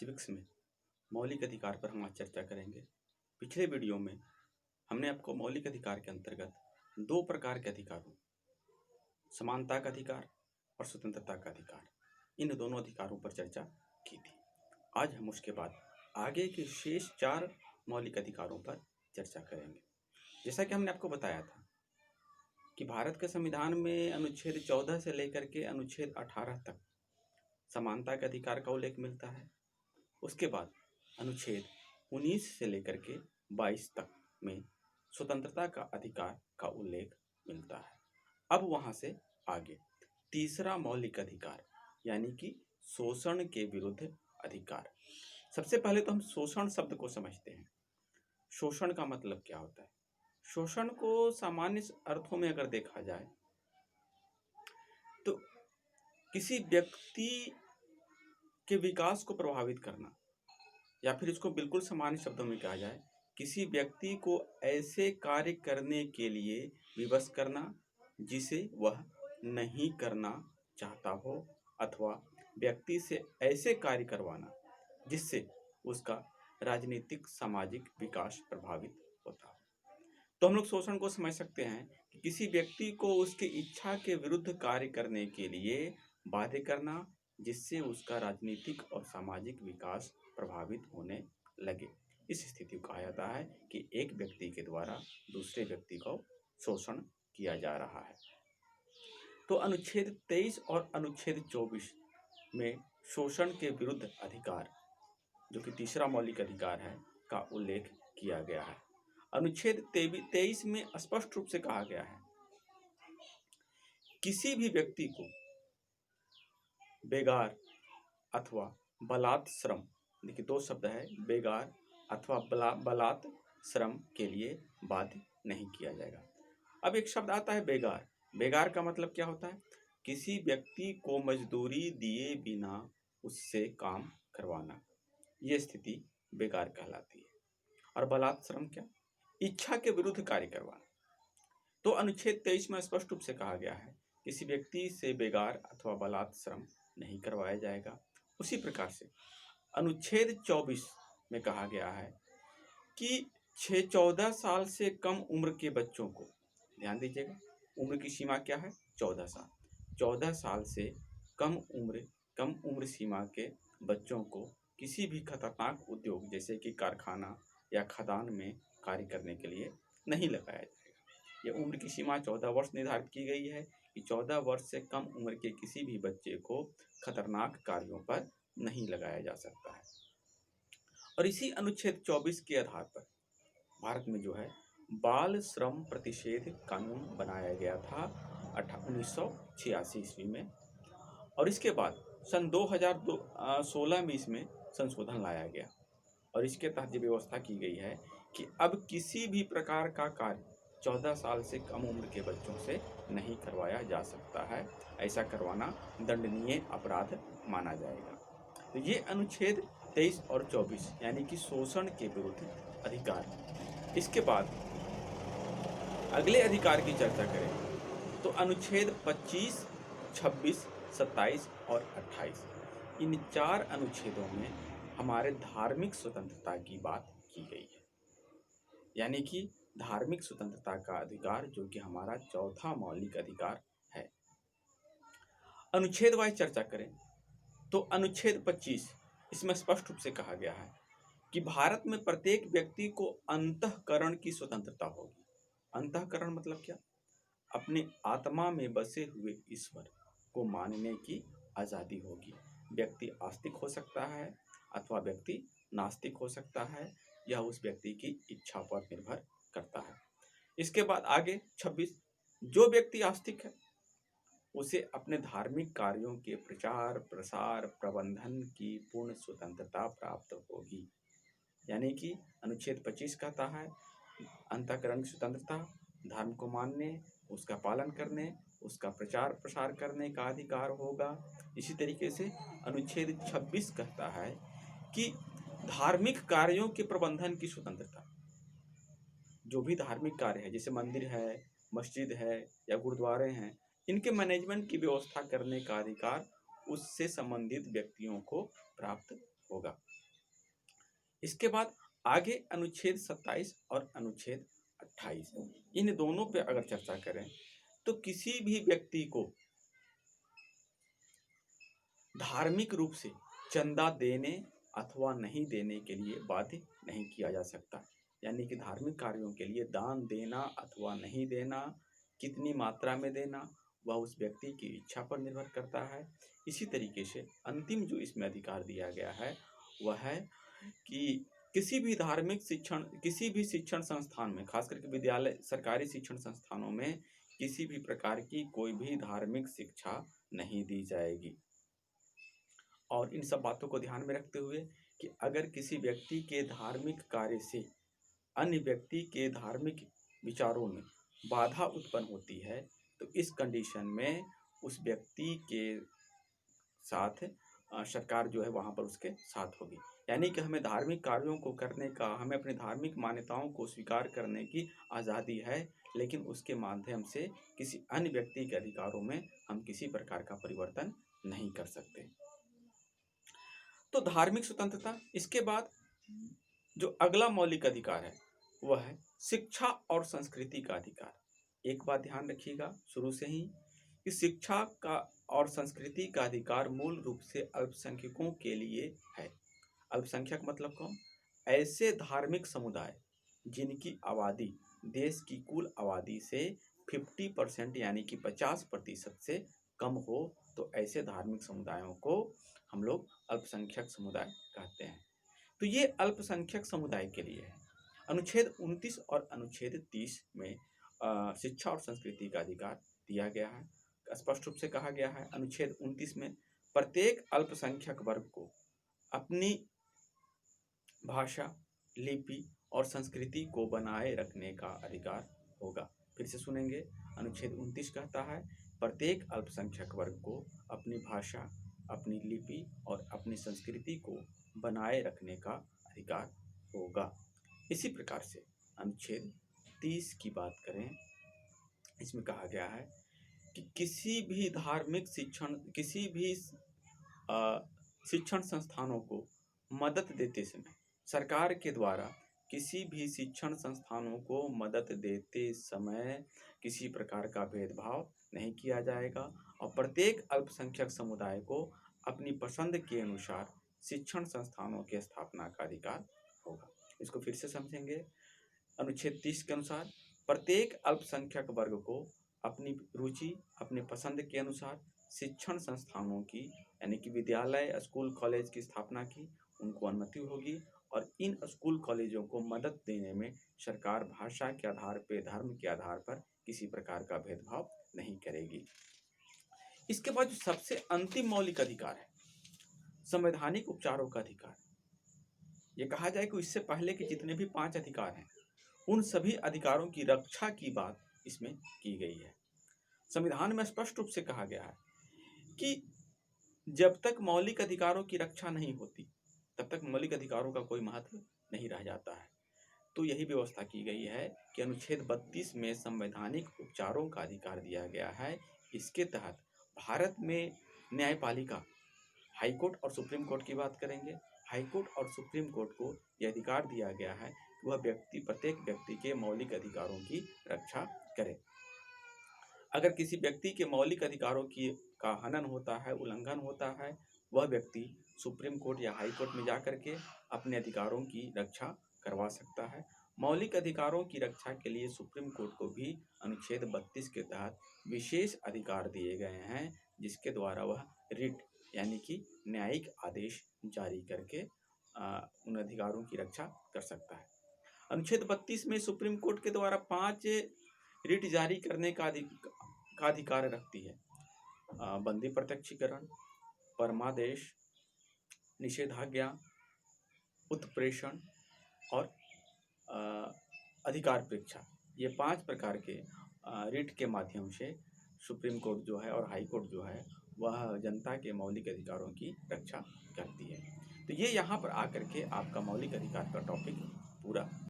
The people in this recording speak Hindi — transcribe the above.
सिविक्स में मौलिक अधिकार पर हम आज चर्चा करेंगे। पिछले वीडियो में हमने आपको मौलिक अधिकार के अंतर्गत दो प्रकार के अधिकारों, समानता का अधिकार और स्वतंत्रता का अधिकार, इन दोनों अधिकारों पर चर्चा की थी। आज हम उसके बाद आगे के शेष 4 मौलिक अधिकारों पर चर्चा करेंगे। जैसा कि हमने आपको बताया था कि भारत के संविधान में अनुच्छेद 14 से लेकर के अनुच्छेद 18 तक समानता के अधिकार का उल्लेख मिलता है। उसके बाद अनुच्छेद 19 से लेकर के 22 तक में स्वतंत्रता का अधिकार का उल्लेख मिलता है। अब वहां से आगे तीसरा मौलिक अधिकार यानी कि शोषण के विरुद्ध अधिकार। सबसे पहले तो हम शोषण शब्द को समझते हैं। शोषण का मतलब क्या होता है? शोषण को सामान्य अर्थों में अगर देखा जाए तो किसी व्यक्ति के विकास को प्रभावित करना, या फिर इसको बिल्कुल सामान्य शब्दों में कहा जाए, किसी व्यक्ति को ऐसे कार्य करने के लिए विवश करना जिसे वह नहीं करना चाहता हो, अथवा व्यक्ति से ऐसे कार्य करवाना जिससे उसका राजनीतिक सामाजिक विकास प्रभावित होता हो। तो हम लोग शोषण को समझ सकते हैं कि किसी व्यक्ति को उसकी इच्छा के विरुद्ध कार्य करने के लिए बाध्य करना जिससे उसका राजनीतिक और सामाजिक विकास प्रभावित होने लगे। इस स्थिति को कहा जाता है कि एक व्यक्ति के द्वारा दूसरे व्यक्ति को शोषण किया जा रहा है। तो अनुच्छेद 23 और अनुच्छेद 24 में शोषण के विरुद्ध अधिकार, जो कि तीसरा मौलिक अधिकार है, का उल्लेख किया गया है। अनुच्छेद 23 में स्पष्ट रूप से कहा गया है किसी भी व्यक्ति को बेगार अथवा बलात् श्रम, देखिए 2 शब्द है, बेगार अथवा बलात् श्रम के लिए बाध्य नहीं किया जाएगा। अब एक शब्द आता है बेगार। बेगार का मतलब क्या होता है? किसी व्यक्ति को मजदूरी दिए बिना उससे काम करवाना, यह स्थिति बेगार कहलाती है। और बलात् श्रम क्या? इच्छा के विरुद्ध कार्य करवाना। तो अनुच्छेद 23 में स्पष्ट रूप से कहा गया है किसी व्यक्ति से बेगार अथवा बलात् श्रम नहीं करवाया जाएगा। उसी प्रकार से अनुच्छेद 24 में कहा गया है कि 14 साल से कम उम्र के बच्चों को, ध्यान दीजिएगा, उम्र की सीमा क्या है? 14 साल। 14 साल से कम उम्र सीमा के बच्चों को किसी भी खतरनाक उद्योग जैसे कि कारखाना या खदान में कार्य करने के लिए नहीं लगाया जाएगा। यह उम्र की सीमा 14 वर्ष निर्धारित की गई है कि 14 वर्ष से कम उम्र के किसी भी बच्चे को खतरनाक कार्यों पर नहीं लगाया जा सकता है। और इसी अनुच्छेद 24 के आधार पर भारत में जो है बाल श्रम प्रतिषेध कानून बनाया गया था 1986 ईस्वी में। और इसके बाद सन 2016 में इसमें संशोधन लाया गया और इसके तहत ये व्यवस्था की गई है कि अब किसी भी प्रकार का कार्य 14 साल से कम उम्र के बच्चों से नहीं करवाया जा सकता है। ऐसा करवाना दंडनीय अपराध माना जाएगा। तो ये अनुच्छेद 23 और 24 यानी कि शोषण के विरुद्ध अधिकार। इसके बाद अगले अधिकार की चर्चा करें तो अनुच्छेद 25, 26, 27 और 28, इन 4 अनुच्छेदों में हमारे धार्मिक स्वतंत्रता की बात की गई है, यानी कि धार्मिक स्वतंत्रता का अधिकार, जो कि हमारा चौथा मौलिक अधिकार है। अनुच्छेद वाइज चर्चा करें तो अनुच्छेद 25, इसमें स्पष्ट रूप से कहा गया है कि भारत में प्रत्येक व्यक्ति को अंतःकरण की स्वतंत्रता होगी। अंतःकरण मतलब क्या? अपने आत्मा में बसे हुए ईश्वर को मानने की आज़ादी होगी। व्यक्ति आस्तिक हो सकता है अथवा व्यक्ति नास्तिक हो सकता है, यह उस व्यक्ति की इच्छा पर निर्भर करता है। इसके बाद आगे 26, जो व्यक्ति आस्तिक है उसे अपने धार्मिक कार्यों के प्रचार प्रसार प्रबंधन की पूर्ण स्वतंत्रता प्राप्त होगी। यानी कि अनुच्छेद 25 कहता है अंतःकरण की स्वतंत्रता, धर्म को मानने, उसका पालन करने, उसका प्रचार प्रसार करने का अधिकार होगा। इसी तरीके से अनुच्छेद 26 कहता है कि धार्मिक कार्यों के प्रबंधन की स्वतंत्रता, जो भी धार्मिक कार्य है जैसे मंदिर है, मस्जिद है या गुरुद्वारे हैं, इनके मैनेजमेंट की व्यवस्था करने का अधिकार उससे संबंधित व्यक्तियों को प्राप्त होगा। इसके बाद आगे अनुच्छेद 27 और अनुच्छेद 28, इन दोनों पे अगर चर्चा करें तो किसी भी व्यक्ति को धार्मिक रूप से चंदा देने अथवा नहीं देने के लिए बाध्य नहीं किया जा सकता। यानी कि धार्मिक कार्यों के लिए दान देना अथवा नहीं देना, कितनी मात्रा में देना, वह उस व्यक्ति की इच्छा पर निर्भर करता है। इसी तरीके से अंतिम जो इसमें अधिकार दिया गया है वह है कि किसी भी शिक्षण संस्थान में, खास करके विद्यालय, सरकारी शिक्षण संस्थानों में किसी भी प्रकार की कोई भी धार्मिक शिक्षा नहीं दी जाएगी। और इन सब बातों को ध्यान में रखते हुए कि अगर किसी व्यक्ति के धार्मिक कार्य से अन्य व्यक्ति के धार्मिक विचारों में बाधा उत्पन्न होती है तो इस कंडीशन में उस व्यक्ति के साथ सरकार जो है वहाँ पर उसके साथ होगी। यानी कि हमें धार्मिक कार्यों को करने का, हमें अपनी धार्मिक मान्यताओं को स्वीकार करने की आज़ादी है, लेकिन उसके माध्यम से किसी अन्य व्यक्ति के अधिकारों में हम किसी प्रकार का परिवर्तन नहीं कर सकते। तो धार्मिक स्वतंत्रता। इसके बाद जो अगला मौलिक अधिकार है वह है शिक्षा और संस्कृति का अधिकार। एक बात ध्यान रखिएगा शुरू से ही कि शिक्षा का और संस्कृति का अधिकार मूल रूप से अल्पसंख्यकों के लिए है। अल्पसंख्यक मतलब कौन? ऐसे धार्मिक समुदाय जिनकी आबादी देश की कुल आबादी से 50% यानी कि 50% से कम हो, तो ऐसे धार्मिक समुदायों को हम लोग अल्पसंख्यक समुदाय कहते हैं। तो ये अल्पसंख्यक समुदाय के लिए है। अनुच्छेद 29 और अनुच्छेद 30 में शिक्षा और संस्कृति का अधिकार दिया गया है। स्पष्ट रूप से कहा गया है अनुच्छेद 29 में प्रत्येक अल्पसंख्यक वर्ग को अपनी भाषा, लिपि और संस्कृति को बनाए रखने का अधिकार होगा। फिर से सुनेंगे, अनुच्छेद 29 कहता है प्रत्येक अल्पसंख्यक वर्ग को अपनी भाषा, अपनी लिपि और अपनी संस्कृति को बनाए रखने का अधिकार होगा। इसी प्रकार से अनुच्छेद 30 की बात करें, इसमें कहा गया है कि किसी भी धार्मिक शिक्षण, किसी भी शिक्षण संस्थानों को मदद देते समय, सरकार के द्वारा किसी भी शिक्षण संस्थानों को मदद देते समय किसी प्रकार का भेदभाव नहीं किया जाएगा और प्रत्येक अल्पसंख्यक समुदाय को अपनी पसंद के अनुसार शिक्षण संस्थानों की स्थापना का अधिकार होगा। इसको फिर से समझेंगे। अनुच्छेद 30 के अनुसार प्रत्येक अल्पसंख्यक वर्ग को अपनी रुचि, अपने पसंद के अनुसार शिक्षण संस्थानों की, यानी कि विद्यालय, स्कूल, कॉलेज की स्थापना की उनको अनुमति होगी और इन स्कूल कॉलेजों को मदद देने में सरकार भाषा के आधार पर, धर्म के आधार पर किसी प्रकार का भेदभाव नहीं करेगी। इसके बाद जो सबसे अंतिम मौलिक अधिकार है संवैधानिक उपचारों का अधिकार। ये कहा जाए कि इससे पहले के जितने भी 5 अधिकार हैं उन सभी अधिकारों की रक्षा की बात इसमें की गई है। संविधान में स्पष्ट रूप से कहा गया है कि जब तक मौलिक अधिकारों की रक्षा नहीं होती तब तक मौलिक अधिकारों का कोई महत्व नहीं रह जाता है। तो यही व्यवस्था की गई है कि अनुच्छेद 32 में संवैधानिक उपचारों का अधिकार दिया गया है। इसके तहत भारत में न्यायपालिका, हाईकोर्ट और सुप्रीम कोर्ट की बात करेंगे। हाईकोर्ट और सुप्रीम कोर्ट को यह अधिकार दिया गया है कि वह प्रत्येक व्यक्ति के मौलिक अधिकारों की रक्षा करे। अगर किसी व्यक्ति के मौलिक अधिकारों का हनन होता है, उल्लंघन होता है, वह व्यक्ति सुप्रीम कोर्ट या हाई कोर्ट में जाकर के अपने अधिकारों की रक्षा करवा सकता है। मौलिक अधिकारों की रक्षा के लिए सुप्रीम कोर्ट को भी अनुच्छेद 32 के तहत विशेष अधिकार दिए गए हैं, जिसके द्वारा वह रिट यानी कि न्यायिक आदेश जारी करके उन अधिकारों की रक्षा कर सकता है। अनुच्छेद 32 में सुप्रीम कोर्ट के द्वारा 5 रिट जारी करने का अधिकार रखती है। बंदी प्रत्यक्षीकरण, परमादेश, निषेधाज्ञा, उत्प्रेषण और अधिकार परीक्षा, ये 5 प्रकार के रिट के माध्यम से सुप्रीम कोर्ट जो है और हाई कोर्ट जो है वह जनता के मौलिक अधिकारों की रक्षा करती है। तो ये यहाँ पर आकर के आपका मौलिक अधिकार का टॉपिक पूरा